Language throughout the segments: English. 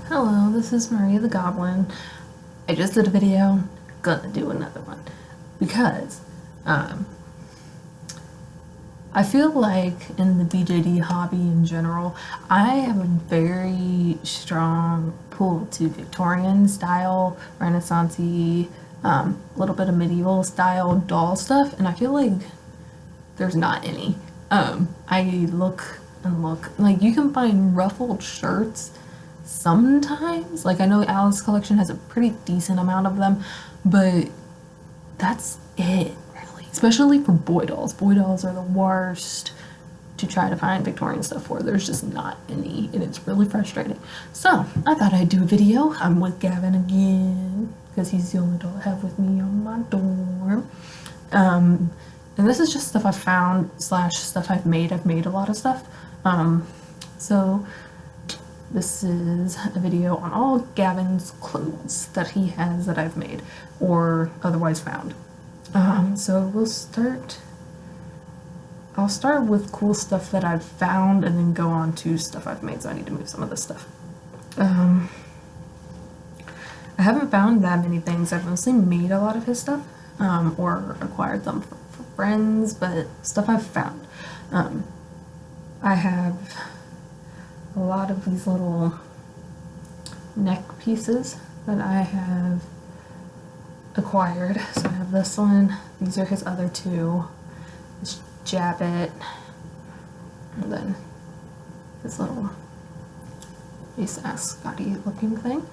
Hello, this is Maria the Goblin. I just did a video, gonna do another one because I feel like in the BJD hobby in general, I have a very strong pull to Victorian style, Renaissance-y, little bit of medieval style doll stuff, and I feel like there's not any. I look and look, like you can find ruffled shirts sometimes. Like I know Alice collection has a pretty decent amount of them, but that's it really. Especially for boy dolls. Boy dolls are the worst to try to find Victorian stuff for. There's just not any, and it's really frustrating. So I thought I'd do a video. I'm with Gavin again because he's the only doll I have with me on my dorm. And this is just stuff I've found / stuff I've made. I've made a lot of stuff. So this is a video on all Gavin's clothes that he has that I've made or otherwise found. So I'll start with cool stuff that I've found and then go on to stuff I've made, so I need to move some of this stuff. I haven't found that many things. I've mostly made a lot of his stuff, or acquired them for friends, but stuff I've found. I have a lot of these little neck pieces that I have acquired. So I have this one, these are his other two, this jabbit, and then this little face ascot-y looking thing.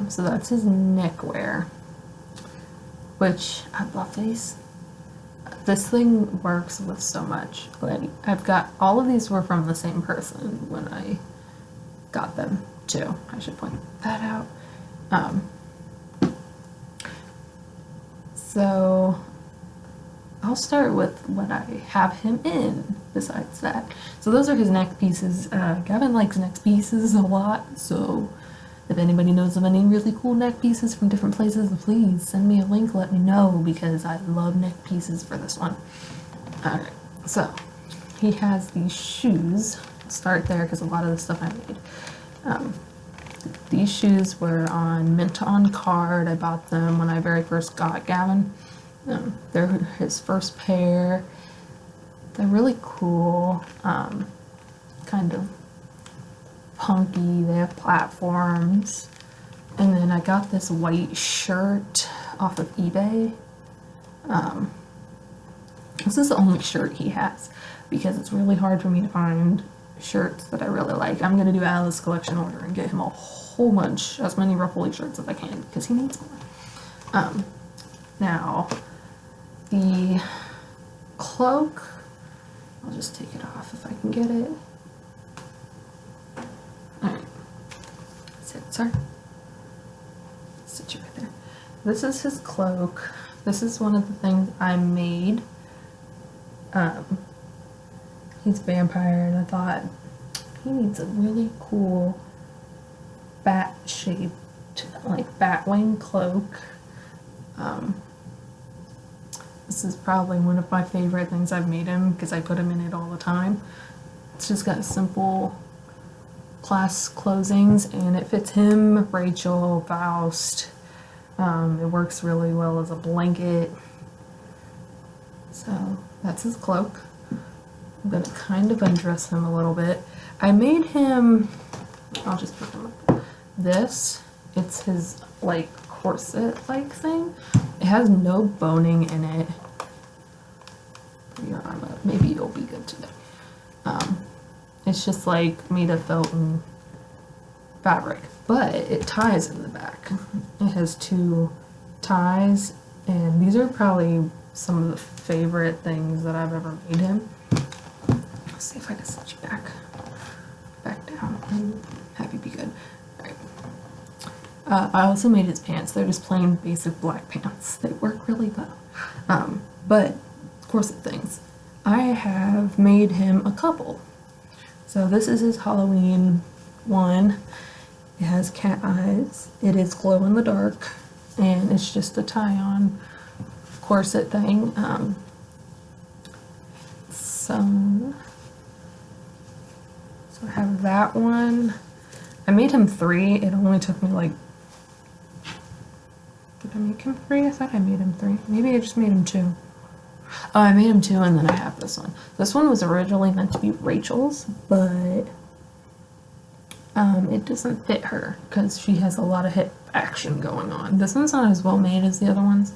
So that's his neckwear, which I love these. This thing works with so much. Like I've got all of these were from the same person when I got them too. I should point that out. So I'll start with what I have him in besides that. So those are his neck pieces. Gavin likes neck pieces a lot, so if anybody knows of any really cool neck pieces from different places, please send me a link, let me know, because I love neck pieces for this one. Alright, so he has these shoes. I'll start there because a lot of the stuff I made. These shoes were on mint on card. I bought them when I very first got Gavin. They're his first pair. They're really cool, kind of punky. They have platforms. And then I got this white shirt off of eBay. This is the only shirt he has because it's really hard for me to find shirts that I really like. I'm gonna do Alice collection order and get him a whole bunch, as many ruffly shirts as I can, because he needs more. Now the cloak, I'll just take it off if I can get it. Sorry. Sit you right there. This is his cloak. This is one of the things I made. He's a vampire, and I thought he needs a really cool bat-shaped, like bat-wing cloak. This is probably one of my favorite things I've made him because I put him in it all the time. It's just got simple class closings, and it fits him, Rachel, Faust. It works really well as a blanket. So that's his cloak. I'm gonna kind of undress him a little bit. I made him, I'll just put him up. This, it's his like corset like thing. It has no boning in it. Put your arm up, maybe you'll be good today. It's just like made of felt and fabric, but it ties in the back. It has two ties, and these are probably some of the favorite things that I've ever made him. Let's see if I can set you back down and have you be good. All right. I also made his pants. They're just plain basic black pants. They work really well. But corset things. I have made him a couple. So this is his Halloween one. It has cat eyes. It is glow in the dark, and it's just a tie-on corset thing. So I have that one. I made him 3. It only took me like, did I make him 3? I thought I made him 3. Maybe I just made him 2. Oh, I made him 2 and then I have this one. This one was originally meant to be Rachel's, but it doesn't fit her because she has a lot of hip action going on. This one's not as well made as the other ones.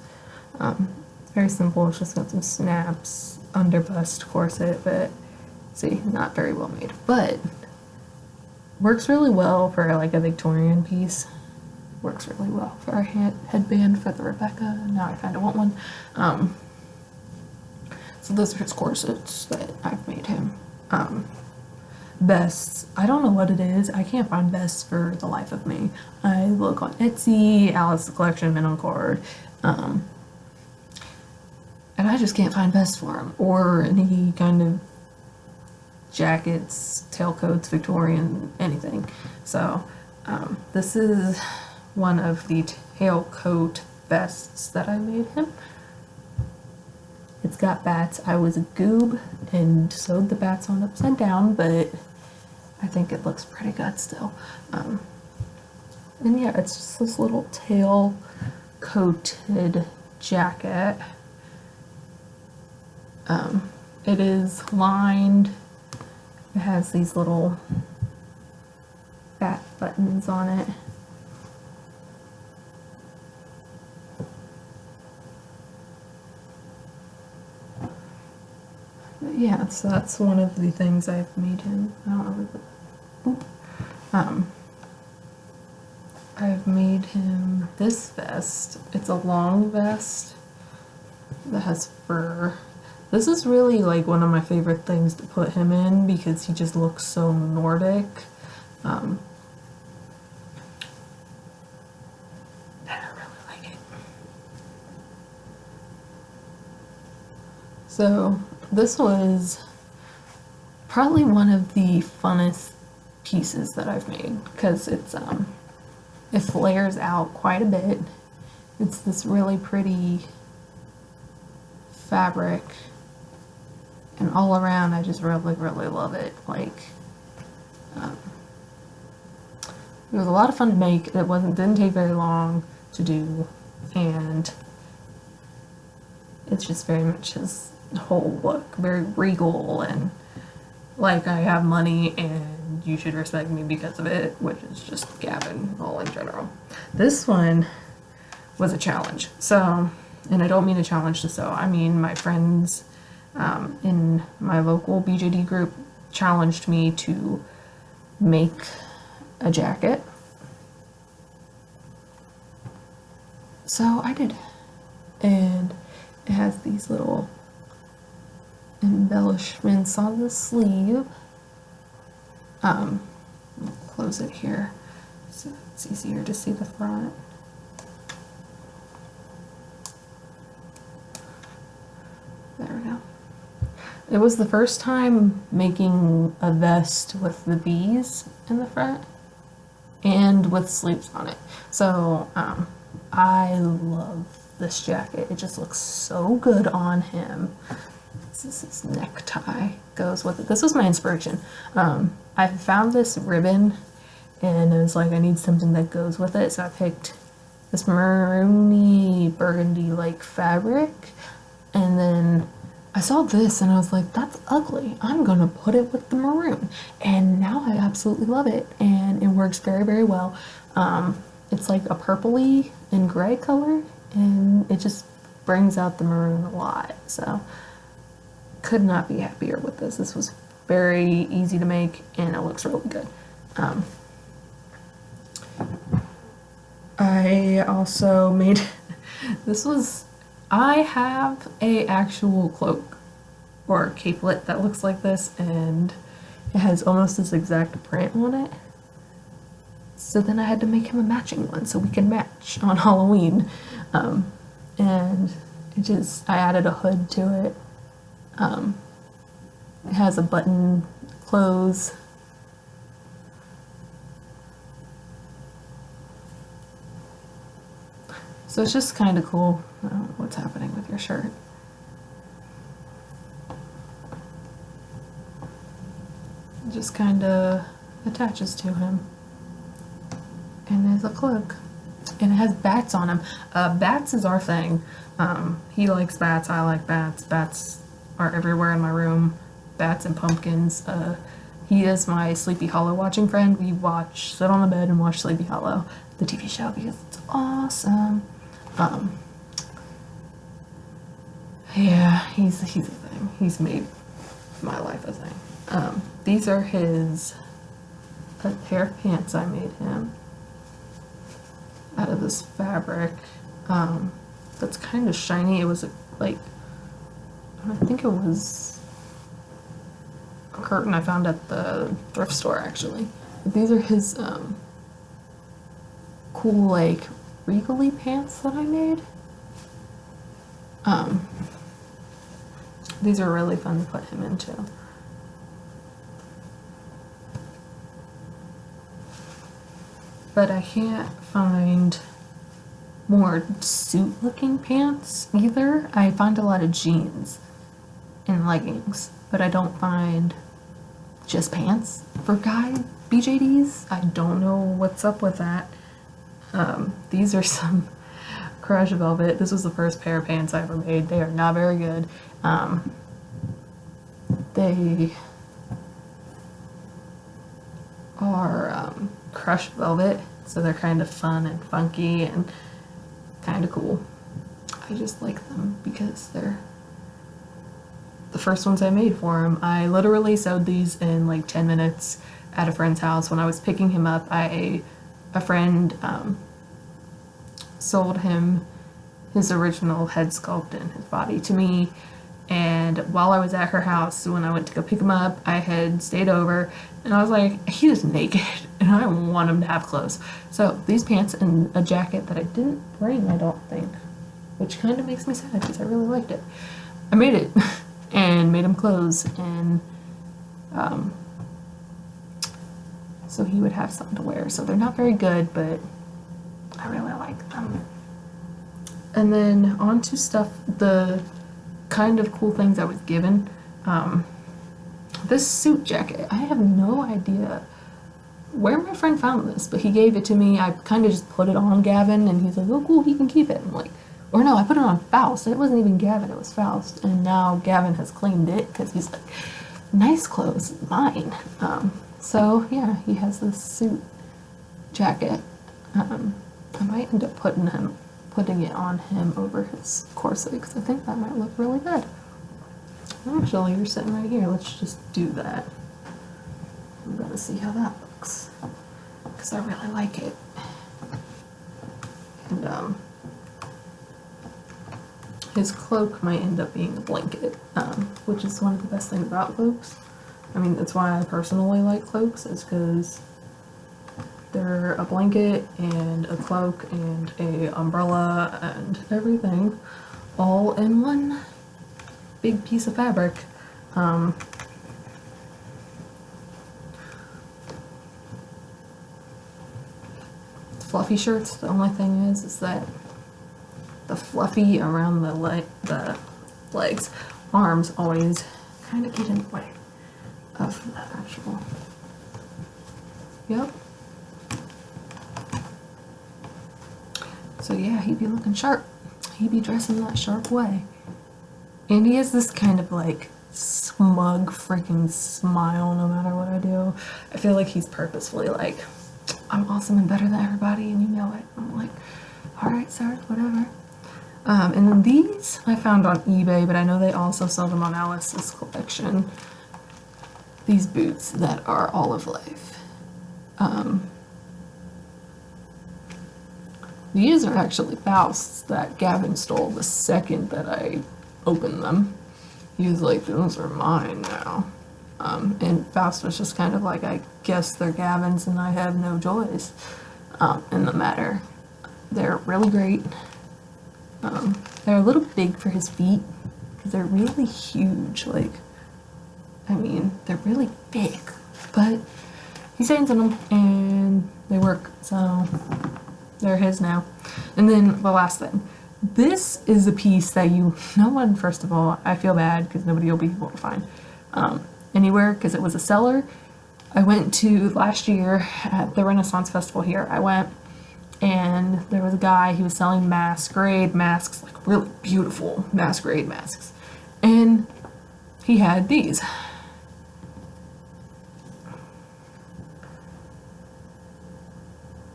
It's very simple. It's just got some snaps, under bust corset, but see, not very well made. But works really well for like a Victorian piece. Works really well for our headband for the Rebecca. Now I kind of want one. So those are his corsets that I've made him. Vests. I don't know what it is. I can't find vests for the life of me. I look on Etsy, Alice Collection, Minimum Cord, and I just can't find vests for him or any kind of jackets, tailcoats, Victorian, anything. So this is one of the tailcoat vests that I made him. It's got bats. I was a goob and sewed the bats on upside down, but I think it looks pretty good still. And yeah, it's just this little tail coated jacket. It is lined. It has these little bat buttons on it. But yeah, so that's one of the things I've made him. I don't know what the, I've made him this vest. It's a long vest that has fur. This is really like one of my favorite things to put him in because he just looks so Nordic. And I really like it. So this was probably one of the funnest pieces that I've made because it's it flares out quite a bit. It's this really pretty fabric, and all around I just really love it. Like it was a lot of fun to make. It didn't take very long to do, and it's just very much his whole look, very regal and like I have money and you should respect me because of it, which is just Gavin all in general. This one was a challenge. So, and I don't mean a challenge to sew. I mean my friends in my local BJD group challenged me to make a jacket. So I did. And it has these little embellishments on the sleeve. I'll close it here so it's easier to see the front. There we go. It was the first time making a vest with the bees in the front and with sleeves on it. So I love this jacket. It just looks so good on him. This is necktie goes with it. This was my inspiration. I found this ribbon and I was like, I need something that goes with it. So I picked this maroony burgundy like fabric, and then I saw this and I was like, that's ugly. I'm gonna put it with the maroon. And now I absolutely love it and it works very well. It's like a purpley and gray color and it just brings out the maroon a lot. So could not be happier with this. This was very easy to make and it looks really good. I also made I have a actual cloak or capelet that looks like this and it has almost this exact print on it. So then I had to make him a matching one so we can match on Halloween. And I added a hood to it. It has a button close. So it's just kind of cool. I don't know what's happening with your shirt. It just kind of attaches to him. And there's a cloak. And it has bats on him. Bats is our thing. He likes bats, I like bats. Bats are everywhere in my room. Bats and pumpkins. He is my Sleepy Hollow watching friend. We sit on the bed and watch Sleepy Hollow, the TV show, because it's awesome. Yeah, he's a thing. He's made my life a thing. These are a pair of pants I made him out of this fabric that's kind of shiny. It was I think it was a curtain I found at the thrift store, actually. But these are his cool, like, regally pants that I made. These are really fun to put him into. But I can't find more suit-looking pants either. I find a lot of jeans and leggings, but I don't find just pants for guy BJDs. I don't know what's up with that. These are some Crush Velvet. This was the first pair of pants I ever made. They are not very good. They are crushed velvet, so they're kind of fun and funky and kind of cool. I just like them because they're the first ones I made for him. I literally sewed these in like 10 minutes at a friend's house. When I was picking him up, a friend sold him his original head sculpt and his body to me. And while I was at her house, when I went to go pick him up, I had stayed over, and I was like, he is naked, and I want him to have clothes. So these pants and a jacket that I didn't bring, I don't think, which kind of makes me sad because I really liked it. I made it and made him clothes, and so he would have something to wear. So they're not very good, but I really like them. And then on to stuff, the kind of cool things I was given. This suit jacket, I have no idea where my friend found this, but he gave it to me. I kind of just put it on Gavin, and he's like, oh cool, he can keep it. I'm like, or no, I put it on Faust. It wasn't even Gavin, it was Faust. And now Gavin has claimed it because he's like, nice clothes, mine. So yeah, he has this suit jacket. I might end up putting it on him over his corset because I think that might look really good. Actually, you're sitting right here. Let's just do that. I'm gonna see how that looks because I really like it. And his cloak might end up being a blanket, which is one of the best things about cloaks. I mean, that's why I personally like cloaks, is because they're a blanket and a cloak and a umbrella and everything all in one big piece of fabric. Fluffy shirts, the only thing is that the fluffy around the legs, arms always kind of get in the way of the actual. Yep. So yeah, he'd be looking sharp. He'd be dressing that sharp way. And he has this kind of like smug freaking smile no matter what I do. I feel like he's purposefully like, I'm awesome and better than everybody and you know it. I'm like, alright sir, whatever. And then these I found on eBay, but I know they also sell them on Alice's collection. These boots that are Olive Life. These are actually Faust's that Gavin stole the second that I opened them. He was like, those are mine now. And Faust was just kind of like, I guess they're Gavin's and I have no choice in the matter. They're really great. They're a little big for his feet because they're really huge. Like, I mean, they're really big, but he stands in them and they work, so they're his now. And then the last thing. This is a piece that no one, first of all, I feel bad because nobody will be able to find anywhere because it was a seller. I went to last year at the Renaissance Festival here. I went and there was a guy, he was selling masquerade masks, like really beautiful masquerade masks, and he had these.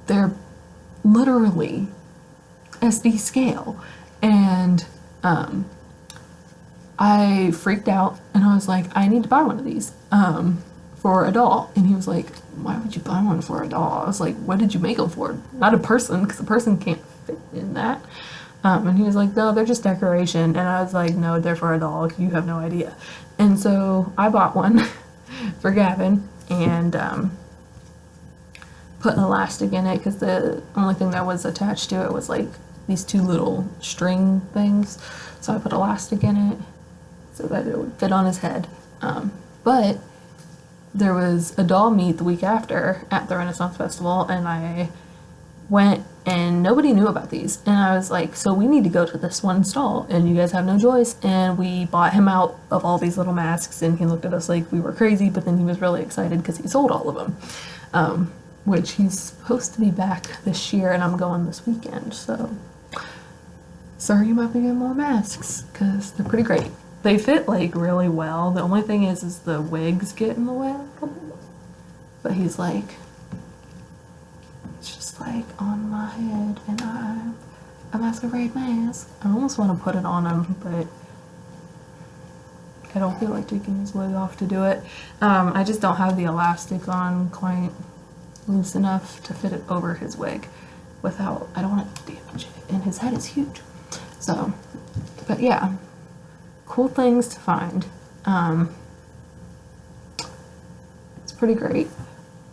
They're literally SD scale, and I freaked out and I was like, I need to buy one of these for a doll. And he was like, why would you buy one for a doll? I was like, what did you make them for? Not a person, because a person can't fit in that. And he was like, no, they're just decoration. And I was like, no, they're for a doll. You have no idea. And so I bought one for Gavin and put elastic in it, because the only thing that was attached to it was like these two little string things. So I put elastic in it so that it would fit on his head. But there was a doll meet the week after at the Renaissance Festival, and I went and nobody knew about these. And I was like, so we need to go to this one stall and you guys have no choice. And we bought him out of all these little masks, and he looked at us like we were crazy, but then he was really excited because he sold all of them. Which he's supposed to be back this year, and I'm going this weekend, so sorry you might be getting more masks, because they're pretty great. They fit like really well. The only thing is the wigs get in the way a little bit. But he's like, it's just like on my head, and I'm a masquerade mask. I almost want to put it on him, but I don't feel like taking his wig off to do it. I just don't have the elastic on quite loose enough to fit it over his wig without, I don't want to damage it, and his head is huge. So, but yeah, cool things to find. It's pretty great.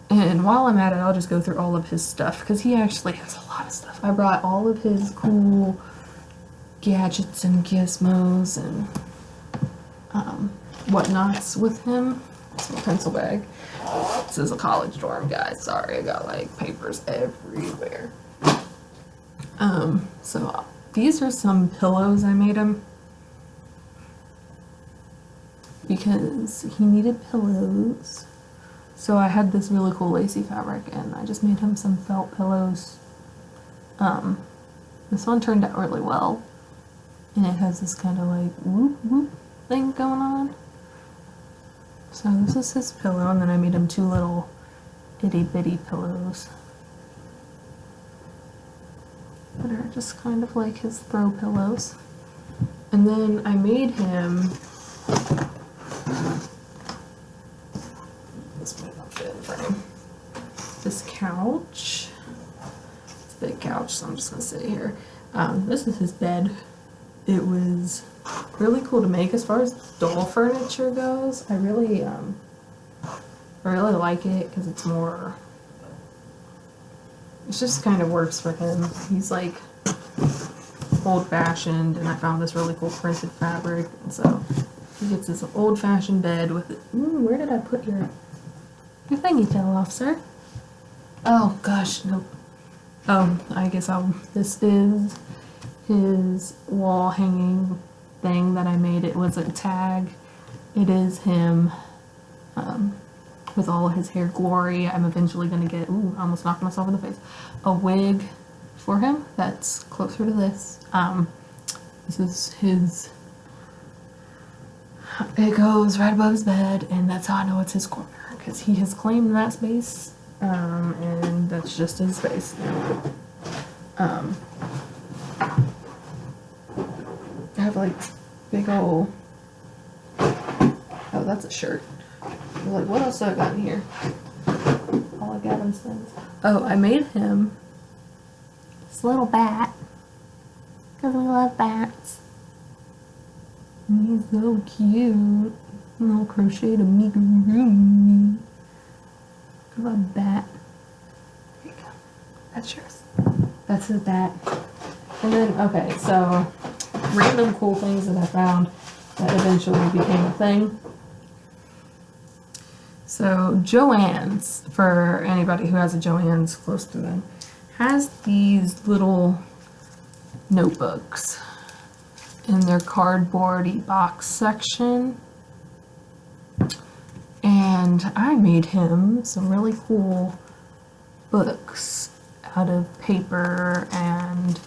And while I'm at it, I'll just go through all of his stuff, because he actually has a lot of stuff. I brought all of his cool gadgets and gizmos and whatnots with him. It's my pencil bag. This is a college dorm, guys. Sorry, I got like papers everywhere. So these are some pillows I made him because he needed pillows. So I had this really cool lacy fabric, and I just made him some felt pillows. This one turned out really well, and it has this kind of like whoop whoop thing going on. So this is his pillow, and then I made him two little itty bitty pillows that are just kind of like his throw pillows. And then I made him, this might not fit in frame, this couch. It's a big couch, so I'm just gonna sit here. This is his bed. It was really cool to make. As far as doll furniture goes, I really like it, because it's more, it just kind of works for him. He's like old-fashioned, and I found this really cool printed fabric, and so he gets this old-fashioned bed with it. Where did I put your thingy fell off, sir? Oh gosh, nope. Oh, I guess this is his wall hanging thing that I made. It was a tag. It is him with all of his hair glory. I'm eventually going to get, ooh, I almost knocked myself in the face, a wig for him that's closer to this. This is his, it goes right above his bed, and that's how I know it's his corner, because he has claimed that space, and that's just his space. I have like big old, oh, that's a shirt. I'm like, what else do I got in here? All of Gavin's things. Oh, I made him this little bat, because we love bats. And he's so cute. A little crocheted amigurumi. I love a bat. There you go. That's yours. That's his bat. And then, okay, so random cool things that I found that eventually became a thing. So Joann's, for anybody who has a Joann's close to them, has these little notebooks in their cardboardy box section. And I made him some really cool books out of paper, and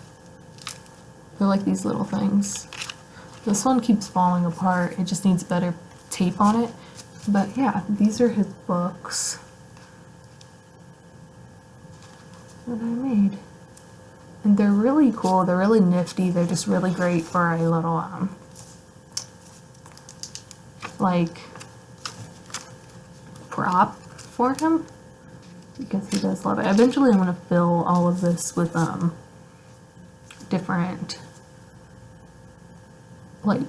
they're like these little things. This one keeps falling apart. It just needs better tape on it. But yeah, these are his books that I made. And they're really cool. They're really nifty. They're just really great for a little, like, prop for him. Because he does love it. Eventually I'm going to fill all of this with, different, like,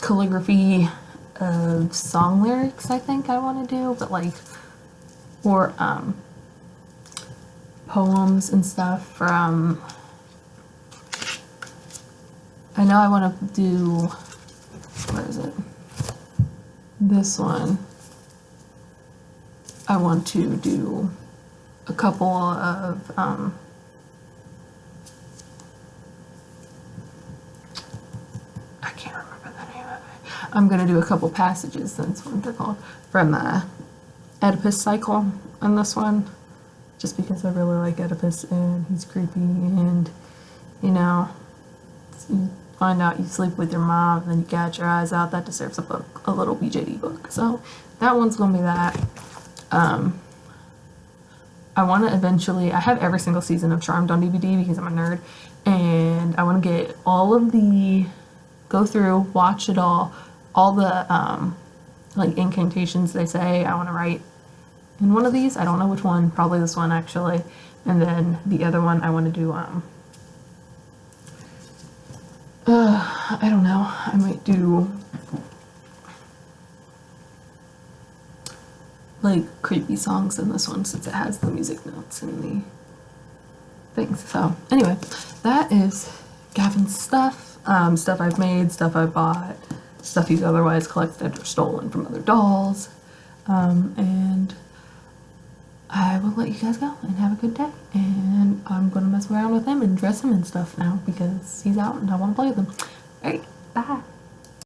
calligraphy of song lyrics, I think I want to do. But, like, or, poems and stuff from, I know I want to do, where is it? This one. I want to do a couple of, I can't remember the name of it. I'm going to do a couple passages, that's what they're called, from the Oedipus cycle on this one. Just because I really like Oedipus and he's creepy, and, you know, you find out you sleep with your mom and then you gouge your eyes out. That deserves a book, a little BJD book. So that one's going to be that. I want to eventually, I have every single season of Charmed on DVD because I'm a nerd, and I want to get all of the, go through, watch it all the, like, incantations they say I want to write in one of these. I don't know which one, probably this one actually, and then the other one I want to do, I don't know, I might do, like, creepy songs in this one since it has the music notes and the things. So anyway, that is Gavin's stuff. Stuff I've made, stuff I bought, stuff he's otherwise collected or stolen from other dolls. And I will let you guys go and have a good day. And I'm going to mess around with him and dress him and stuff now because he's out and I want to play with him. Alright, bye.